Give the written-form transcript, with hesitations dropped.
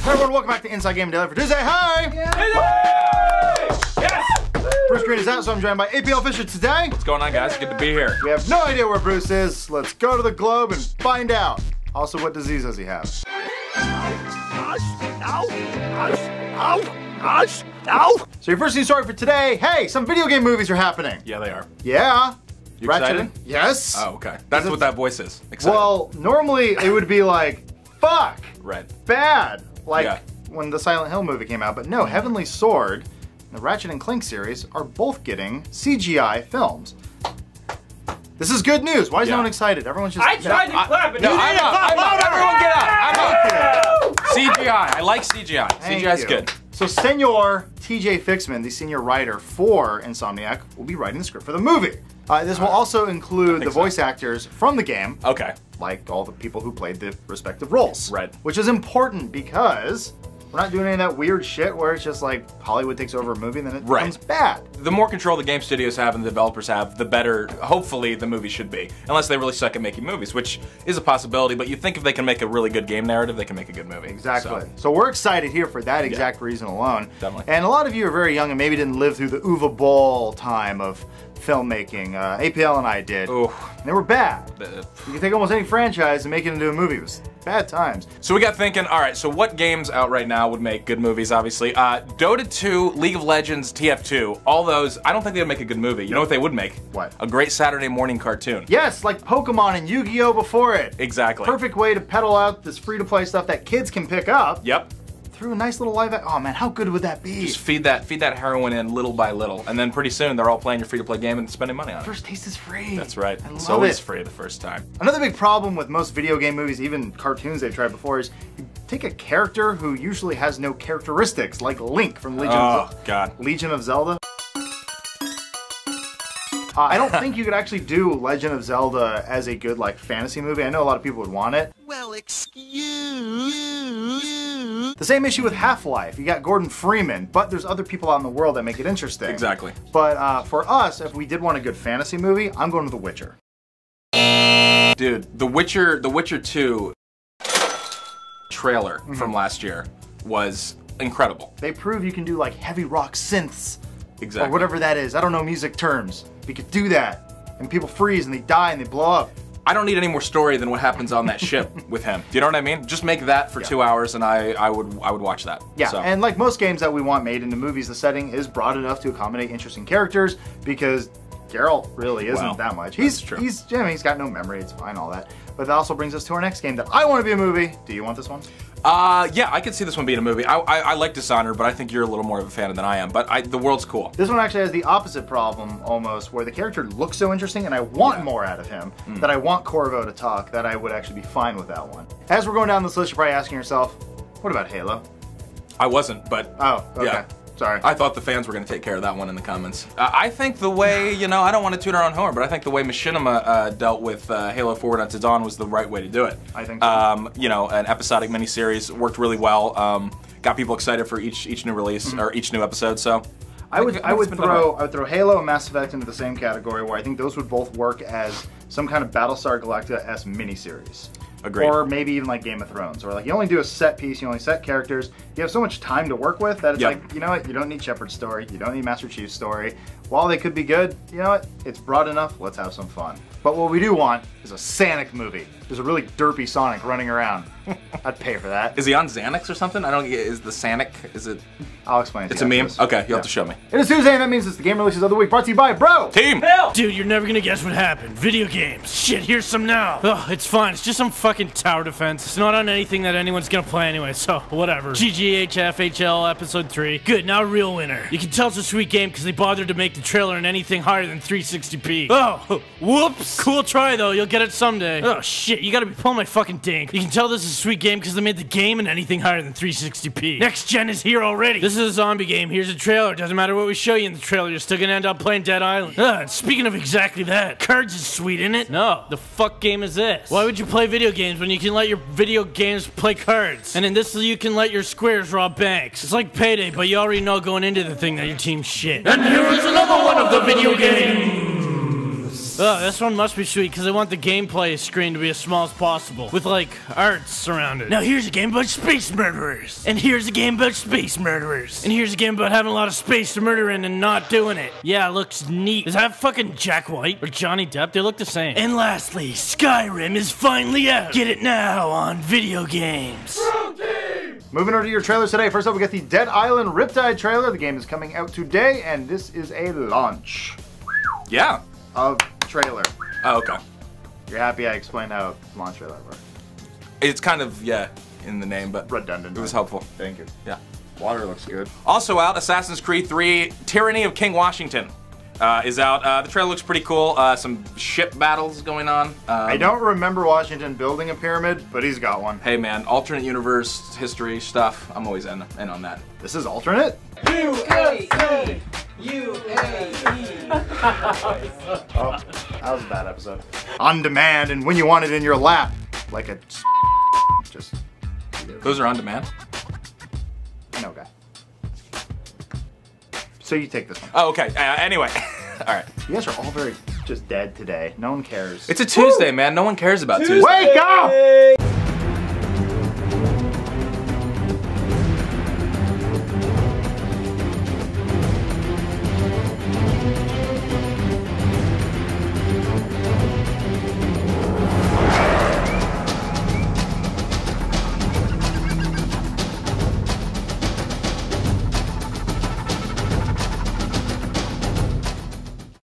Hey everyone, welcome back to Inside Game Daily for Tuesday. Hi! Yes! Bruce Green is out, so I'm joined by APL Fisher today. What's going on, guys? Good to be here. We have no idea where Bruce is. Let's go to the globe and find out. Also, what disease does he have? So your first news story for today, hey, some video game movies are happening. Yeah, they are. Yeah. You excited? Yes. Oh, okay. That's what that voice is. Excited. Well, normally it would be like, fuck. Red. Bad. Like when the Silent Hill movie came out. But no, Heavenly Sword and the Ratchet and Clank series are both getting CGI films. This is good news. Why is no one excited? Everyone's just... I tried to clap it. No, I'm up. Everyone get up. I'm up. CGI. I like CGI. CGI is good. So Senor TJ Fixman, the senior writer for Insomniac, will be writing the script for the movie. This will also include the voice actors from the game. Okay. Like all the people who played the respective roles. Right. Which is important because we're not doing any of that weird shit where it's just like Hollywood takes over a movie and then it becomes bad. The more control the game studios have and the developers have, the better, hopefully, the movie should be. Unless they really suck at making movies, which is a possibility, but you think if they can make a really good game narrative, they can make a good movie. Exactly. So we're excited here for that exact reason alone. Definitely. And a lot of you are very young and maybe didn't live through the Uwe Boll time of filmmaking. APL and I did. Ooh. And they were bad. You can take almost any franchise and make it into a movie. It was bad times. So we got thinking, all right, so what games out right now would make good movies, obviously? Dota 2, League of Legends, TF2, all those, I don't think they would make a good movie. You know what they would make? What? A great Saturday morning cartoon. Yes, like Pokemon and Yu-Gi-Oh! Before it. Exactly. Perfect way to peddle out this free-to-play stuff that kids can pick up. Yep. Through a nice little live act. Oh man, how good would that be? Just feed that heroin in little by little, and then pretty soon they're all playing your free-to-play game and spending money on it. First taste is free. That's right. I love It's always it. free the first time. Another big problem with most video game movies, even cartoons they've tried before, is you take a character who usually has no characteristics, like Link from Legion of Zelda. I don't think you could actually do Legend of Zelda as a good like fantasy movie. I know a lot of people would want it. Well, excuse. The same issue with Half-Life. You got Gordon Freeman, but there's other people out in the world that make it interesting. Exactly. But for us, if we did want a good fantasy movie, I'm going to The Witcher. Dude, The Witcher 2 trailer from last year was incredible. They prove you can do like heavy rock synths. Exactly. Or whatever that is. I don't know music terms. We could do that. And people freeze and they die and they blow up. I don't need any more story than what happens on that ship with him. Do you know what I mean? Just make that for 2 hours and I would watch that. Yeah, so. And like most games that we want made into movies, the setting is broad enough to accommodate interesting characters because Geralt really isn't that much. He's got no memory, it's fine, all that. But that also brings us to our next game that I want to be a movie. Do you want this one? Yeah, I could see this one being a movie. I like Dishonored, but I think you're a little more of a fan than I am. But the world's cool. This one actually has the opposite problem, almost, where the character looks so interesting and I want more out of him, that I want Corvo to talk, that I would actually be fine with that one. As we're going down this list, you're probably asking yourself, what about Halo? I wasn't, but... Oh, okay. Yeah. Sorry. I thought the fans were going to take care of that one in the comments. I think the way, you know, I don't want to toot our own horn, but I think the way Machinima dealt with Halo Forward Unto Dawn was the right way to do it. I think so. You know, an episodic miniseries worked really well. Got people excited for each new release or each new episode. So I would throw Halo and Mass Effect into the same category, where I think those would both work as some kind of Battlestar Galactica-esque miniseries. Agreed. Or maybe even like Game of Thrones, or like you only do a set piece, you only set characters, you have so much time to work with that it's like, you know what, you don't need Shepard's story, you don't need Master Chief's story. While they could be good, you know what, it's broad enough, let's have some fun. But what we do want is a Sonic movie. There's a really derpy Sonic running around. I'd pay for that. Is he on Xanax or something? I don't get, is the Sonic, is it? I'll explain it to you. you. It's a meme? Okay, you'll have to show me. It is Tuesday, and that means it's the game releases of the week, brought to you by Bro! Team! Hell! Dude, you're never gonna guess what happened. Video games. Shit, here's some now. Ugh, it's fine. It's just some fucking tower defense. It's not on anything that anyone's gonna play anyway, so whatever. GGHFHL Episode 3. Good, now a real winner. You can tell it's a sweet game because they bothered to make the trailer in anything higher than 360p. Oh, whoops. Cool try, though. You'll get it someday. Oh, shit, you gotta be pulling my fucking dink. You can tell this is a sweet game because they made the game in anything higher than 360p. Next gen is here already. This is a zombie game. Here's a trailer. Doesn't matter what we show you in the trailer, you're still gonna end up playing Dead Island. And speaking of exactly that, cards is sweet, isn't it? No. The fuck game is this? Why would you play video games when you can let your video games play cards? And in this, you can let your squares rob banks. It's like Payday, but you already know going into the thing that your team's shit. And here's another one of the video games. Oh, this one must be sweet because I want the gameplay screen to be as small as possible, with like arts around it. Now here's a game about space murderers, and here's a game about space murderers, and here's a game about having a lot of space to murder in and not doing it. Yeah, it looks neat. Is that fucking Jack White or Johnny Depp? They look the same. And lastly, Skyrim is finally out. Get it now on video games. Moving over to your trailers today. First up, we got the Dead Island Riptide trailer. The game is coming out today, and this is a launch. Yeah. Of trailer. Oh, okay. You're happy I explained how launch trailer works? It's kind of, yeah, in the name, but redundant. It was helpful. Thank you. Yeah. Water looks good. Also out, Assassin's Creed 3, Tyranny of King Washington is out. The trailer looks pretty cool. Some ship battles going on. I don't remember Washington building a pyramid, but he's got one. Hey man, alternate universe history stuff. I'm always in on that. This is alternate? UAE! Oh, that was a bad episode. On demand and when you want it in your lap. Like a... Just... Those are on demand? No guy. So you take this one. Oh, okay. Anyway. Alright. You guys are all very just dead today. No one cares. It's a Tuesday, man. No one cares about Tuesday. Wake up!